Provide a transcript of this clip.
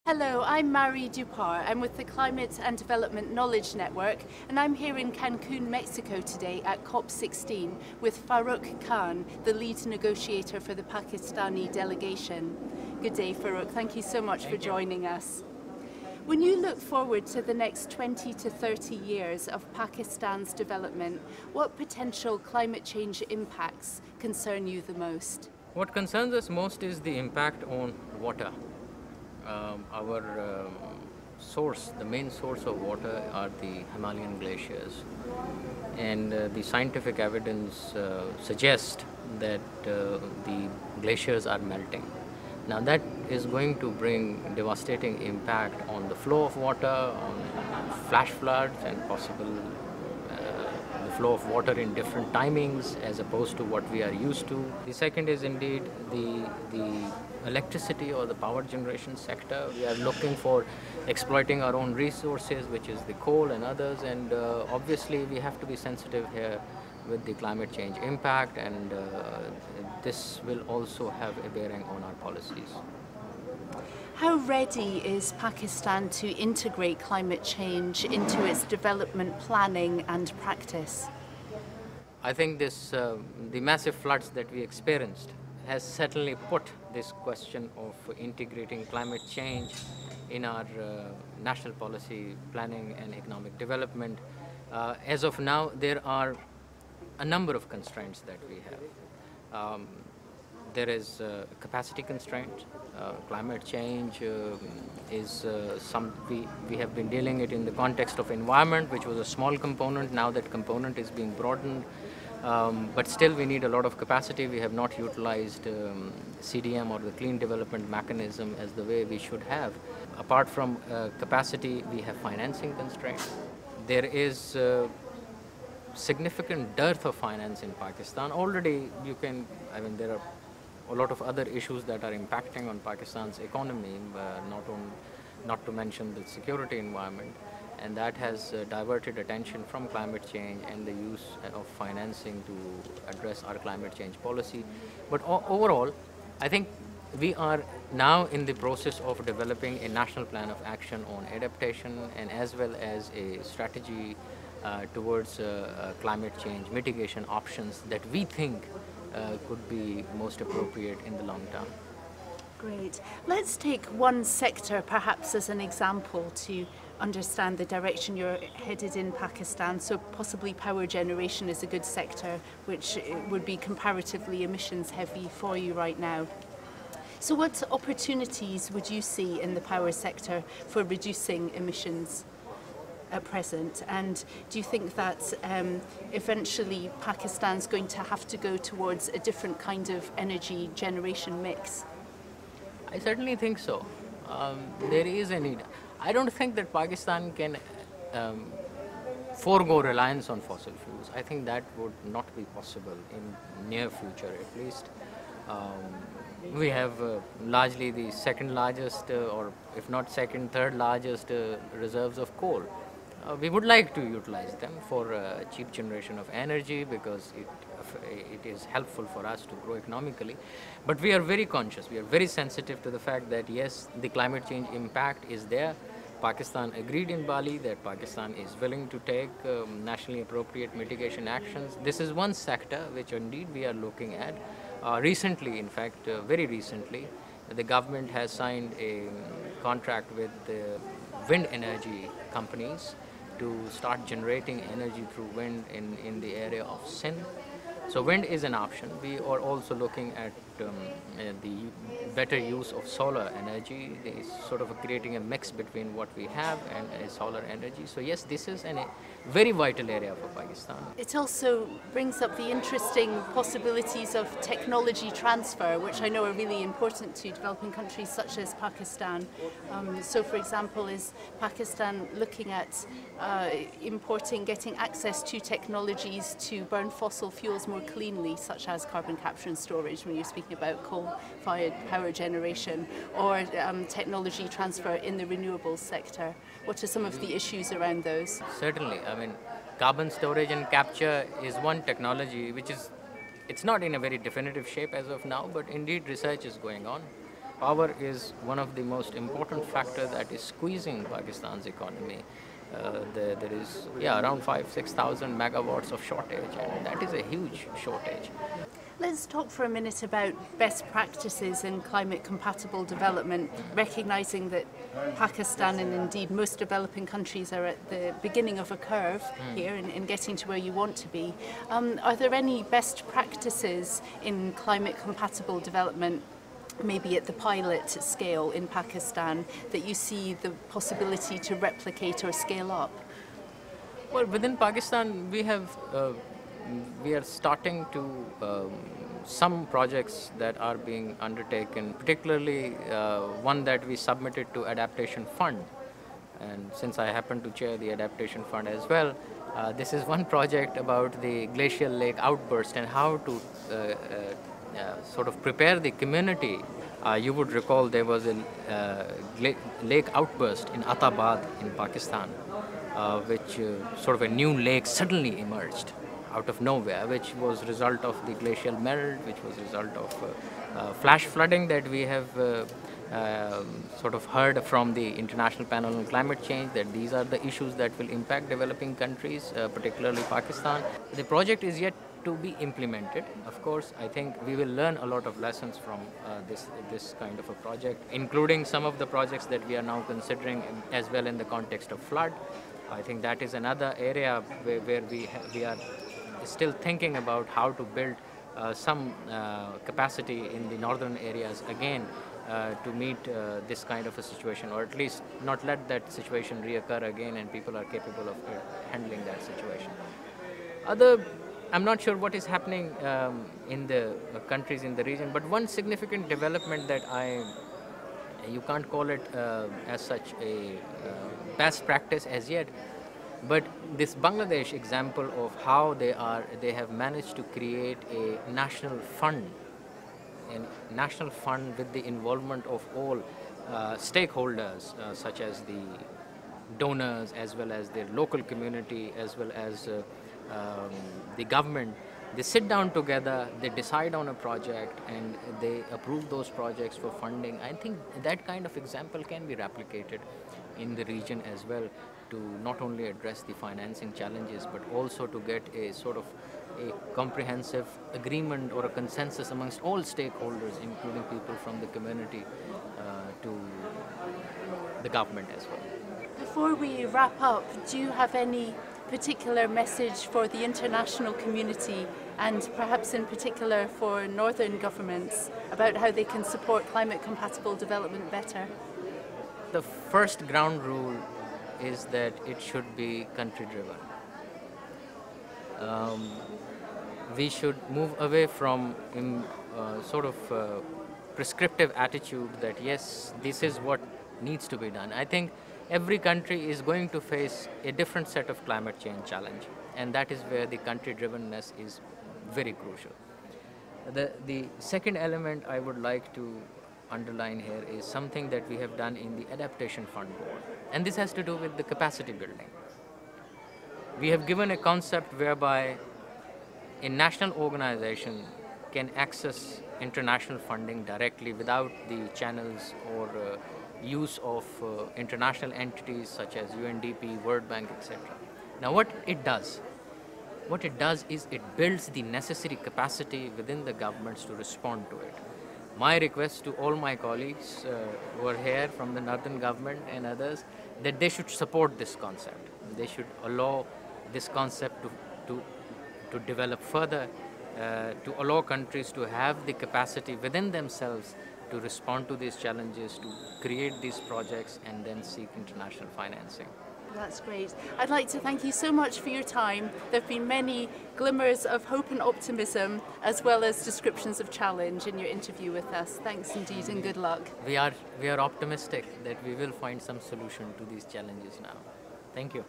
Hello, I'm Mairi Dupar. I'm with the Climate and Development Knowledge Network, and I'm here in Cancun, Mexico today at COP16 with Farrukh Khan, the lead negotiator for the Pakistani delegation. Good day, Farrukh. Thank you so much for joining us. When you look forward to the next 20 to 30 years of Pakistan's development, what potential climate change impacts concern you the most? What concerns us most is the impact on water. Our source, the main source of water are the Himalayan glaciers, and the scientific evidence suggests that the glaciers are melting. Now that is going to bring devastating impact on the flow of water, on flash floods and possible the flow of water in different timings as opposed to what we are used to. The second is indeed the electricity or the power generation sector. We are looking for exploiting our own resources, which is the coal and others, and obviously we have to be sensitive here with the climate change impact, and this will also have a bearing on our policies. How ready is Pakistan to integrate climate change into its development planning and practice? I think the massive floods that we experienced has certainly put this question of integrating climate change in our national policy planning and economic development. As of now, there are a number of constraints that we have. There is capacity constraint. Climate change is we have been dealing it in the context of environment, which was a small component. Now that component is being broadened. But still we need a lot of capacity. We have not utilized CDM or the clean development mechanism as the way we should have. Apart from capacity, we have financing constraints. There is significant dearth of finance in Pakistan. Already there are a lot of other issues that are impacting on Pakistan's economy, not to mention the security environment. And that has diverted attention from climate change and the use of financing to address our climate change policy. But overall, I think we are now in the process of developing a national plan of action on adaptation, and as well as a strategy towards climate change mitigation options that we think could be most appropriate in the long term. Great. Let's take one sector perhaps as an example to understand the direction you're headed in Pakistan. So possibly power generation is a good sector, which would be comparatively emissions heavy for you right now. So what opportunities would you see in the power sector for reducing emissions at present? And do you think that eventually Pakistan's going to have to go towards a different kind of energy generation mix? I certainly think so. There is a need. I don't think that Pakistan can forego reliance on fossil fuels. I think that would not be possible in near future at least. We have largely the second largest, or if not second, third largest reserves of coal. We would like to utilize them for cheap generation of energy because it is helpful for us to grow economically. But we are very conscious, we are very sensitive to the fact that yes, the climate change impact is there. Pakistan agreed in Bali that Pakistan is willing to take nationally appropriate mitigation actions. This is one sector which indeed we are looking at. Recently, in fact, very recently, the government has signed a contract with the wind energy companies to start generating energy through wind in the area of Sindh. So wind is an option. We are also looking at the better use of solar energy, sort of creating a mix between what we have and solar energy. So yes, this is a very vital area for Pakistan. It also brings up the interesting possibilities of technology transfer, which I know are really important to developing countries such as Pakistan. So for example, is Pakistan looking at getting access to technologies to burn fossil fuels more cleanly, such as carbon capture and storage, when you're speaking about coal-fired power generation, or technology transfer in the renewables sector? What are some of the issues around those? Certainly. Carbon storage and capture is one technology it's not in a very definitive shape as of now, but indeed research is going on. power is one of the most important factors that is squeezing Pakistan's economy. There is around 6,000 megawatts of shortage, and that is a huge shortage. Let's talk for a minute about best practices in climate compatible development, recognising that Pakistan and indeed most developing countries are at the beginning of a curve here in getting to where you want to be. Are there any best practices in climate compatible development, maybe at the pilot scale in Pakistan, that you see the possibility to replicate or scale up? Well, within Pakistan, we are starting to some projects that are being undertaken, particularly one that we submitted to Adaptation Fund. And since I happen to chair the Adaptation Fund as well, this is one project about the glacial lake outburst and how to sort of prepare the community. You would recall there was a lake outburst in Atabad in Pakistan, which sort of a new lake suddenly emerged out of nowhere, which was a result of the glacial melt, which was a result of flash flooding that we have sort of heard from the International Panel on Climate Change, that these are the issues that will impact developing countries, particularly Pakistan. The project is yet to be implemented. Of course, I think we will learn a lot of lessons from this kind of a project, including some of the projects that we are now considering as well in the context of flood. I think that is another area where we are still thinking about how to build some capacity in the northern areas again to meet this kind of a situation, or at least not let that situation reoccur again and people are capable of handling that situation. I'm not sure what is happening in the countries in the region, but one significant development that you can't call it as such a best practice as yet, but this Bangladesh example of how they have managed to create a national fund with the involvement of all stakeholders, such as the donors, as well as their local community, as well as the government. They sit down together, they decide on a project, and they approve those projects for funding. I think that kind of example can be replicated in the region as well, to not only address the financing challenges, but also to get a sort of a comprehensive agreement or a consensus amongst all stakeholders, including people from the community to the government as well. Before we wrap up, do you have any particular message for the international community, and perhaps in particular for northern governments, about how they can support climate compatible development better? The first ground rule is that it should be country driven. We should move away from sort of prescriptive attitude that yes, this is what needs to be done. I think every country is going to face a different set of climate change challenge, and that is where the country drivenness is very crucial. The second element I would like to underline here is something that we have done in the Adaptation Fund Board, and this has to do with the capacity building. We have given a concept whereby a national organization can access international funding directly without the channels or use of international entities such as UNDP, World Bank, etc. Now what it does is it builds the necessary capacity within the governments to respond to it. My request to all my colleagues who are here from the northern government and others, that they should support this concept. They should allow this concept to develop further, to allow countries to have the capacity within themselves to respond to these challenges, to create these projects and then seek international financing. That's great. I'd like to thank you so much for your time. There have been many glimmers of hope and optimism, as well as descriptions of challenge in your interview with us. Thanks indeed, and good luck. We are optimistic that we will find some solution to these challenges now. Thank you.